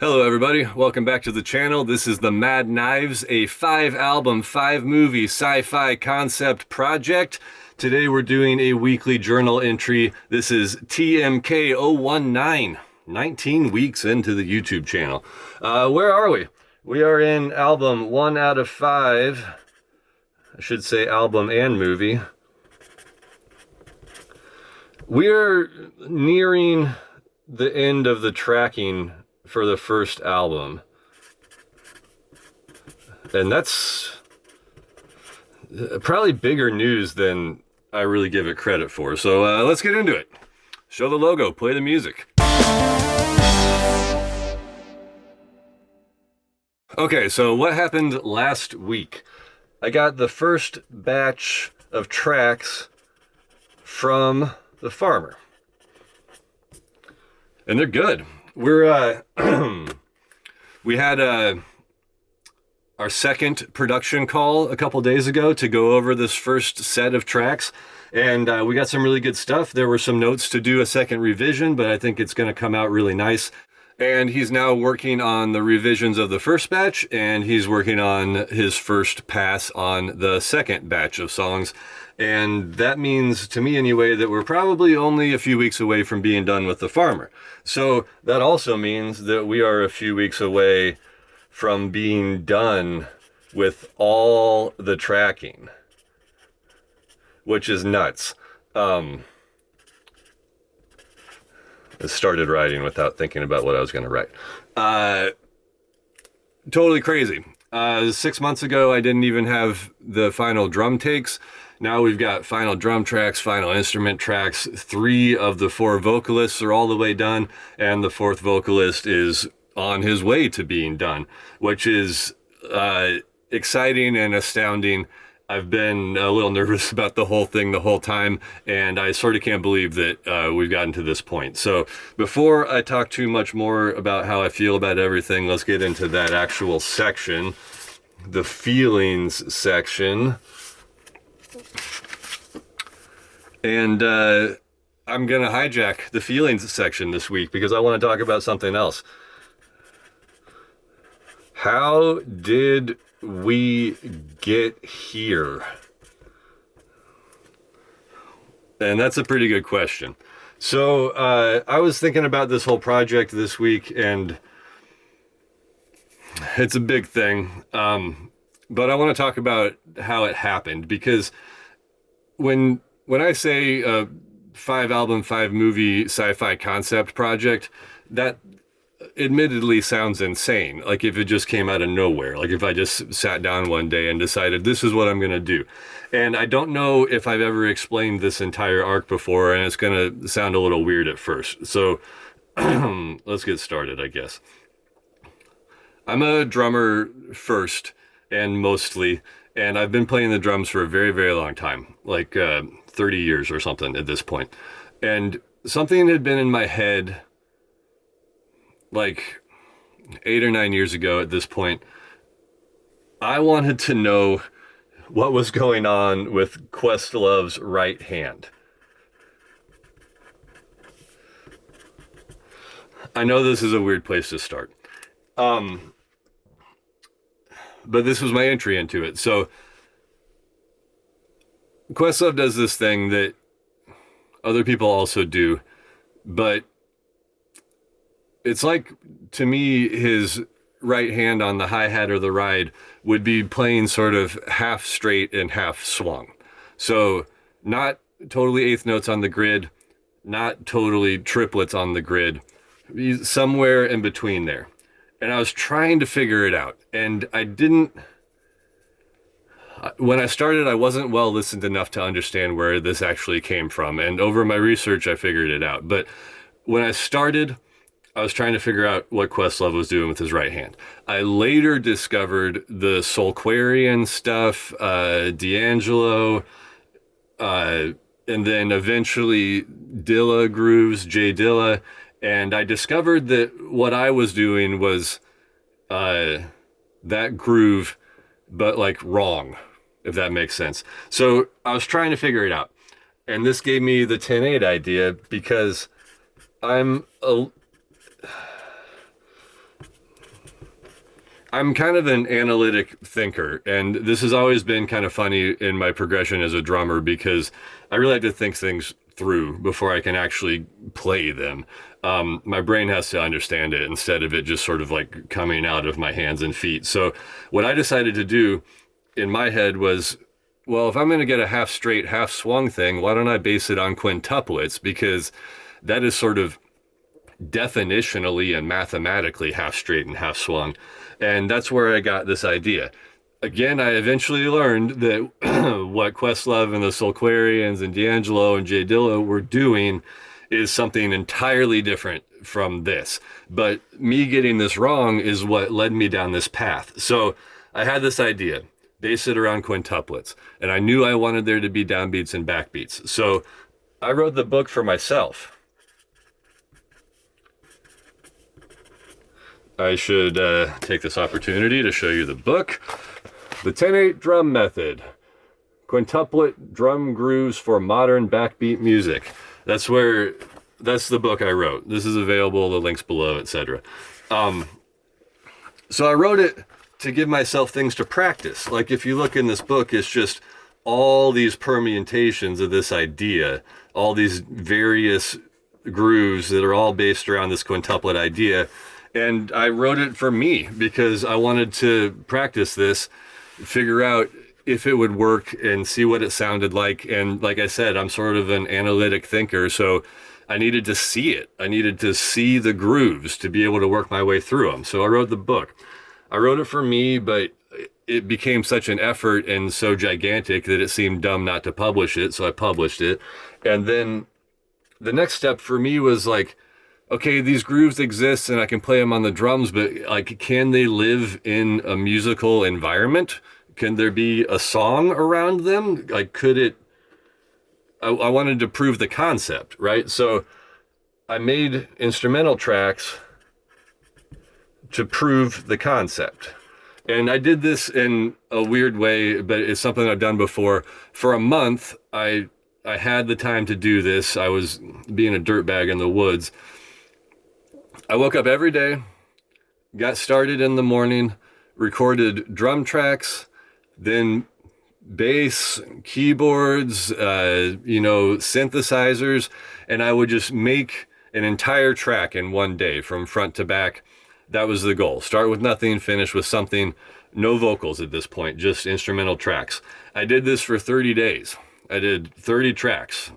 Hello everybody, welcome back to the channel. This is the Mad Knives, a 5-album, 5-movie sci-fi concept project. Today we're doing a weekly journal entry. This is TMK019, 19 weeks into the YouTube channel. Where are we? We are in album 1 out of 5. I should say album and movie. We're nearing the end of the tracking for the first album, and that's probably bigger news than I really give it credit for. So let's get into it. Show the logo, play the music. Okay, so what happened last week? I got the first batch of tracks from the farmer, and they're good. We're we had our second production call a couple days ago to go over this first set of tracks, and we got some really good stuff. There were some notes to do a second revision, but I think it's going to come out really nice. And he's now working on the revisions of the first batch, and he's working on his first pass on the second batch of songs. And that means, to me anyway, that we're probably only a few weeks away from being done with the farmer. So that also means that we are a few weeks away from being done with all the tracking, which is nuts. I started writing without thinking about what I was going to write. Totally crazy. 6 months ago, I didn't even have the final drum takes. Now we've got final drum tracks, final instrument tracks. 3 of the 4 vocalists are all the way done, and the 4th vocalist is on his way to being done, which is exciting and astounding. I've been a little nervous about the whole thing the whole time, and I sort of can't believe that we've gotten to this point. So before I talk too much more about how I feel about everything, let's get into that actual section, the feelings section. And I'm going to hijack the feelings section this week because I want to talk about something else. How did we get here? And that's a pretty good question. So I was thinking about this whole project this week, and it's a big thing. But I want to talk about how it happened, because when I say a 5-album, 5-movie sci-fi concept project, that admittedly sounds insane. Like if it just came out of nowhere, like if I just sat down one day and decided this is what I'm going to do. And I don't know if I've ever explained this entire arc before, and it's going to sound a little weird at first. So let's get started, I guess. I'm a drummer first and mostly, and I've been playing the drums for a very, very long time, like 30 years or something at this point. And something had been in my head like 8 or 9 years ago at this point. I wanted to know what was going on with Questlove's right hand. I know this is a weird place to start. But this was my entry into it. So Questlove does this thing that other people also do, but it's like, to me, his right hand on the hi-hat or the ride would be playing sort of half straight and half swung. So not totally eighth notes on the grid, not totally triplets on the grid, somewhere in between there. And I was trying to figure it out, and when I started, I wasn't well listened enough to understand where this actually came from. And over my research, I figured it out. But when I started, I was trying to figure out what Questlove was doing with his right hand. I later discovered the Soulquarians stuff, D'Angelo, and then eventually Dilla grooves, J Dilla. And I discovered that what I was doing was that groove, but like wrong, if that makes sense. So I was trying to figure it out. And this gave me the 10/8 idea because I'm I'm kind of an analytic thinker, and this has always been kind of funny in my progression as a drummer because I really like to think things through before I can actually play them. My brain has to understand it instead of it just sort of like coming out of my hands and feet. So what I decided to do in my head was, well, if I'm going to get a half straight, half swung thing, why don't I base it on quintuplets? Because that is sort of definitionally and mathematically half straight and half swung. And that's where I got this idea. Again, I eventually learned that what Questlove and the Soulquarians and D'Angelo and J Dilla were doing is something entirely different from this. But me getting this wrong is what led me down this path. So I had this idea, base it around quintuplets, and I knew I wanted there to be downbeats and backbeats. So I wrote the book for myself. I should take this opportunity to show you the book. The 10/8 Drum Method. Quintuplet Drum Grooves for Modern Backbeat Music. That's the book I wrote. This is available, the links below, etc. So I wrote it to give myself things to practice. Like if you look in this book, it's just all these permutations of this idea, all these various grooves that are all based around this quintuplet idea. And I wrote it for me because I wanted to practice this, figure out if it would work and see what it sounded like. And like I said, I'm sort of an analytic thinker, so I needed to see it. I needed to see the grooves to be able to work my way through them. So I wrote the book. I wrote it for me, but it became such an effort and so gigantic that it seemed dumb not to publish it. So I published it. And then the next step for me was like, okay, these grooves exist and I can play them on the drums, but like, can they live in a musical environment? Can there be a song around them? Like, could it, I wanted to prove the concept, right? So I made instrumental tracks to prove the concept. And I did this in a weird way, but it's something I've done before. For a month, I had the time to do this. I was being a dirtbag in the woods. I woke up every day, got started in the morning, recorded drum tracks, then bass, keyboards, synthesizers, and I would just make an entire track in one day from front to back. That was the goal. Start with nothing, finish with something. No vocals at this point, just instrumental tracks. I did this for 30 days. I did 30 tracks.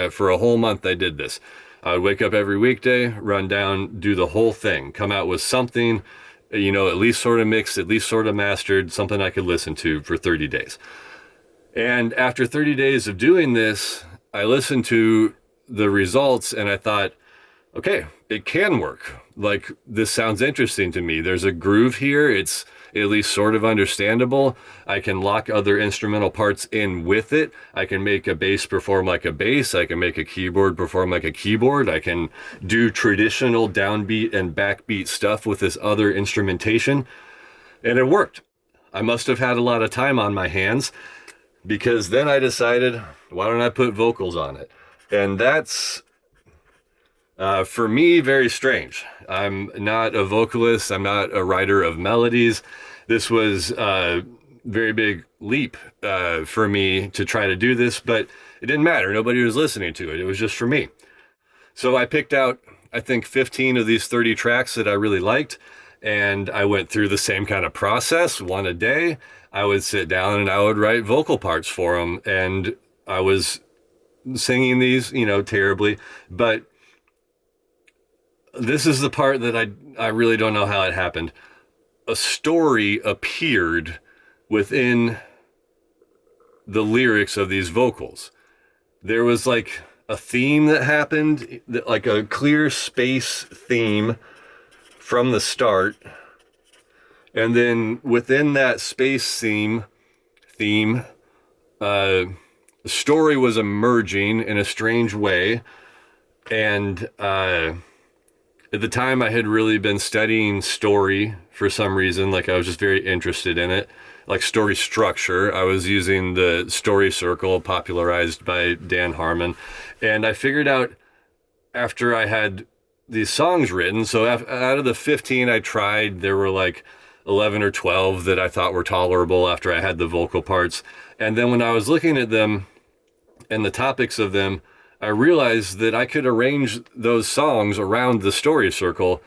For a whole month I did this. I would wake up every weekday, run down, do the whole thing, come out with something, at least sort of mixed, at least sort of mastered, something I could listen to for 30 days. And after 30 days of doing this, I listened to the results and I thought, okay, it can work. Like, this sounds interesting to me. There's a groove here. It's at least sort of understandable. I can lock other instrumental parts in with it. I can make a bass perform like a bass. I can make a keyboard perform like a keyboard. I can do traditional downbeat and backbeat stuff with this other instrumentation. And it worked. I must have had a lot of time on my hands because then I decided, why don't I put vocals on it? And that's, for me, very strange. I'm not a vocalist. I'm not a writer of melodies. This was a very big leap for me to try to do this, but it didn't matter. Nobody was listening to it. It was just for me. So I picked out, I think, 15 of these 30 tracks that I really liked, and I went through the same kind of process, one a day. I would sit down and I would write vocal parts for them, and I was singing these, terribly, but this is the part that I really don't know how it happened. A story appeared within the lyrics of these vocals. There was like a theme that happened, like a clear space theme from the start. And then within that space theme, the story was emerging in a strange way. And at the time, I had really been studying story for some reason. Like, I was just very interested in it, like story structure. I was using the story circle popularized by Dan Harmon. And I figured out after I had these songs written, so out of the 15 I tried, there were like 11 or 12 that I thought were tolerable after I had the vocal parts. And then when I was looking at them and the topics of them, I realized that I could arrange those songs around the story circle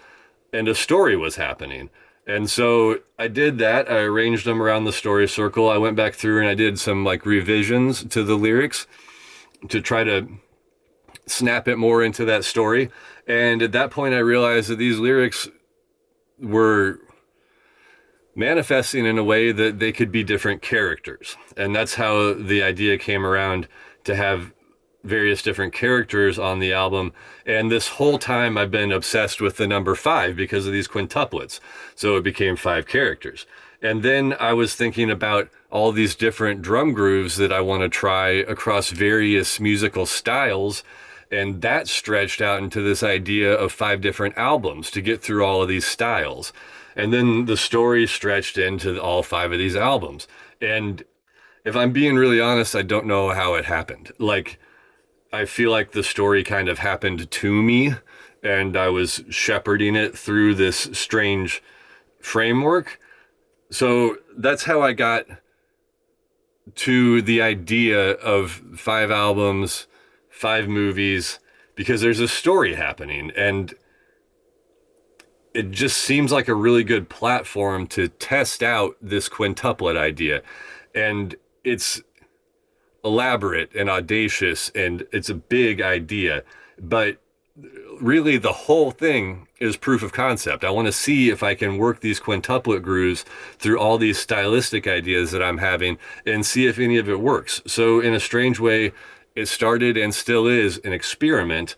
and a story was happening. And so I did that. I arranged them around the story circle. I went back through and I did some like revisions to the lyrics to try to snap it more into that story. And at that point, I realized that these lyrics were manifesting in a way that they could be different characters. And that's how the idea came around to have various different characters on the album. And this whole time I've been obsessed with the number 5 because of these quintuplets. So it became 5 characters. And then I was thinking about all these different drum grooves that I want to try across various musical styles. And that stretched out into this idea of 5 different albums to get through all of these styles. And then the story stretched into all 5 of these albums. And if I'm being really honest, I don't know how it happened. Like, I feel like the story kind of happened to me and I was shepherding it through this strange framework. So that's how I got to the idea of 5 albums, 5 movies, because there's a story happening and it just seems like a really good platform to test out this quintuplet idea. And it's elaborate and audacious and it's a big idea, but really the whole thing is proof of concept. I want to see if I can work these quintuplet grooves through all these stylistic ideas that I'm having and see if any of it works. So in a strange way, it started and still is an experiment,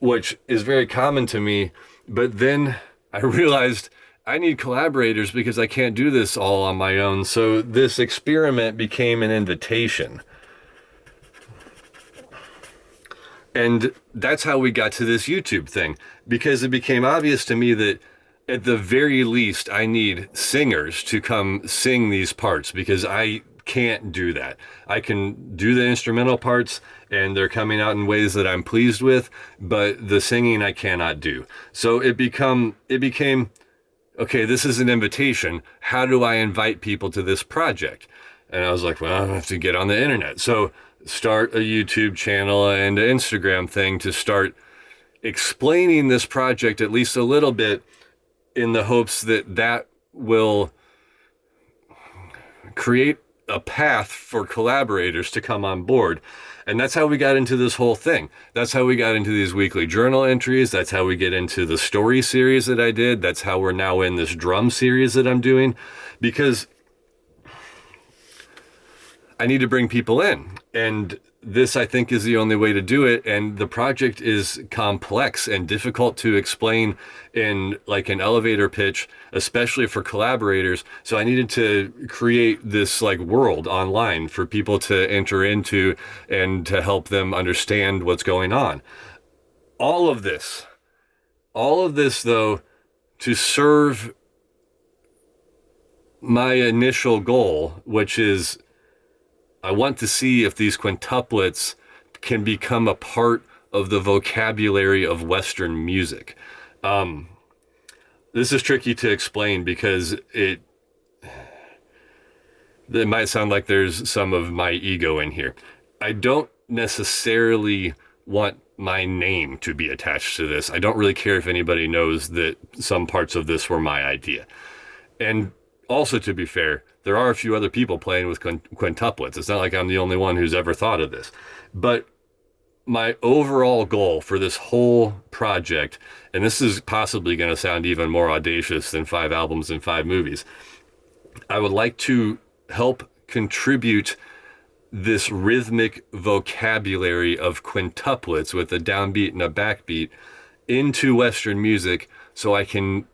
which is very common to me. But then I realized I need collaborators because I can't do this all on my own. So this experiment became an invitation. And that's how we got to this YouTube thing, because it became obvious to me that at the very least, I need singers to come sing these parts because I can't do that. I can do the instrumental parts and they're coming out in ways that I'm pleased with, but the singing I cannot do. So it became, okay, this is an invitation. How do I invite people to this project? And I was like, well, I have to get on the internet. So start a YouTube channel and an Instagram thing to start explaining this project at least a little bit in the hopes that that will create a path for collaborators to come on board. And that's how we got into this whole thing. That's how we got into these weekly journal entries. That's how we get into the story series that I did. That's how we're now in this drum series that I'm doing, because I need to bring people in. And this, I think, is the only way to do it. And the project is complex and difficult to explain in like an elevator pitch, especially for collaborators. So I needed to create this like world online for people to enter into and to help them understand what's going on. All of this though, to serve my initial goal, which is I want to see if these quintuplets can become a part of the vocabulary of Western music. This is tricky to explain because it might sound like there's some of my ego in here. I don't necessarily want my name to be attached to this. I don't really care if anybody knows that some parts of this were my idea. And also, to be fair, there are a few other people playing with quintuplets. It's not like I'm the only one who's ever thought of this. But my overall goal for this whole project, and this is possibly going to sound even more audacious than 5 albums and 5 movies, I would like to help contribute this rhythmic vocabulary of quintuplets with a downbeat and a backbeat into Western music so I can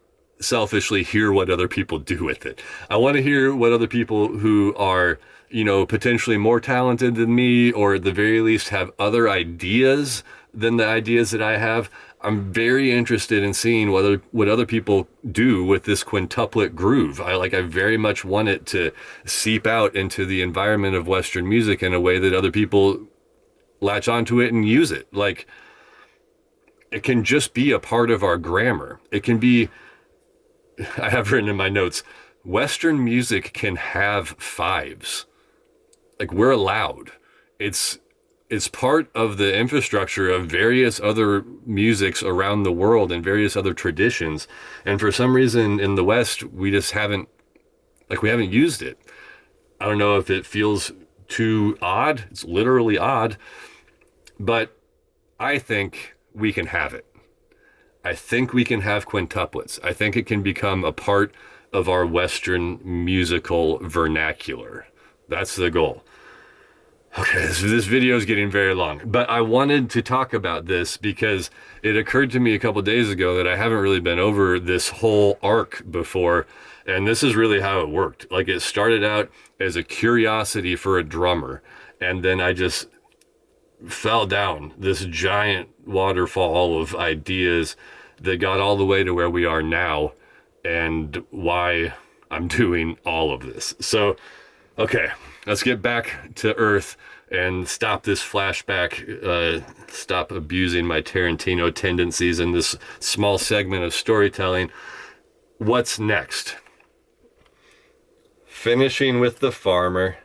selfishly hear what other people do with it. I want to hear what other people who are, potentially more talented than me, or at the very least have other ideas than the ideas that I have. I'm very interested in seeing what other people do with this quintuplet groove. I very much want it to seep out into the environment of Western music in a way that other people latch onto it and use it. Like, it can just be a part of our grammar. It can be I have written in my notes, Western music can have fives. Like, we're allowed. It's part of the infrastructure of various other musics around the world and various other traditions. And for some reason in the West, we just haven't, like, we haven't used it. I don't know if it feels too odd. It's literally odd, but I think we can have it. I think we can have quintuplets. I think it can become a part of our Western musical vernacular. That's the goal. Okay, this video is getting very long, but I wanted to talk about this because it occurred to me a couple days ago that I haven't really been over this whole arc before, and this is really how it worked. Like, it started out as a curiosity for a drummer, and then I just fell down this giant waterfall of ideas that got all the way to where we are now and why I'm doing all of this. So, okay, let's get back to Earth and stop this flashback, stop abusing my Tarantino tendencies in this small segment of storytelling. What's next? Finishing with the farmer,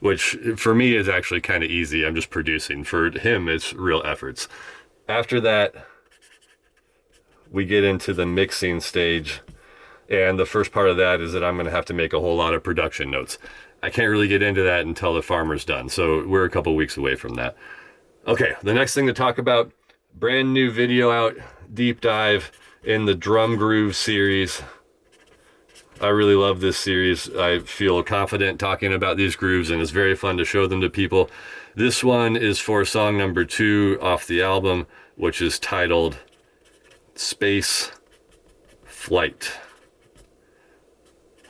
which for me is actually kind of easy. I'm just producing. For him, it's real efforts. After that, we get into the mixing stage. And the first part of that is that I'm going to have to make a whole lot of production notes. I can't really get into that until the farmer's done. So we're a couple weeks away from that. Okay, the next thing to talk about, brand new video out, deep dive in the Drum Groove series. I really love this series. I feel confident talking about these grooves, and it's very fun to show them to people. This one is for song number 2 off the album, which is titled Space Flight.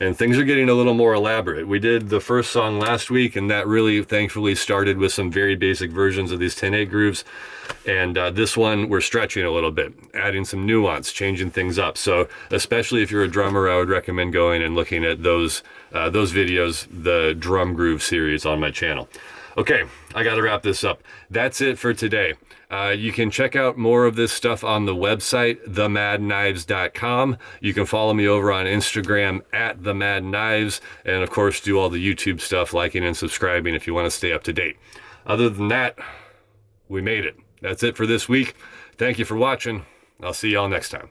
And things are getting a little more elaborate. We did the first song last week, and that really thankfully started with some very basic versions of these 10/8 grooves. And this one, we're stretching a little bit, adding some nuance, changing things up. So especially if you're a drummer, I would recommend going and looking at those videos, the Drum Groove series on my channel. Okay, I got to wrap this up. That's it for today. You can check out more of this stuff on the website, themadknives.com. You can follow me over on Instagram at themadknives, and of course do all the YouTube stuff, liking and subscribing if you want to stay up to date. Other than that, we made it. That's it for this week. Thank you for watching. I'll see y'all next time.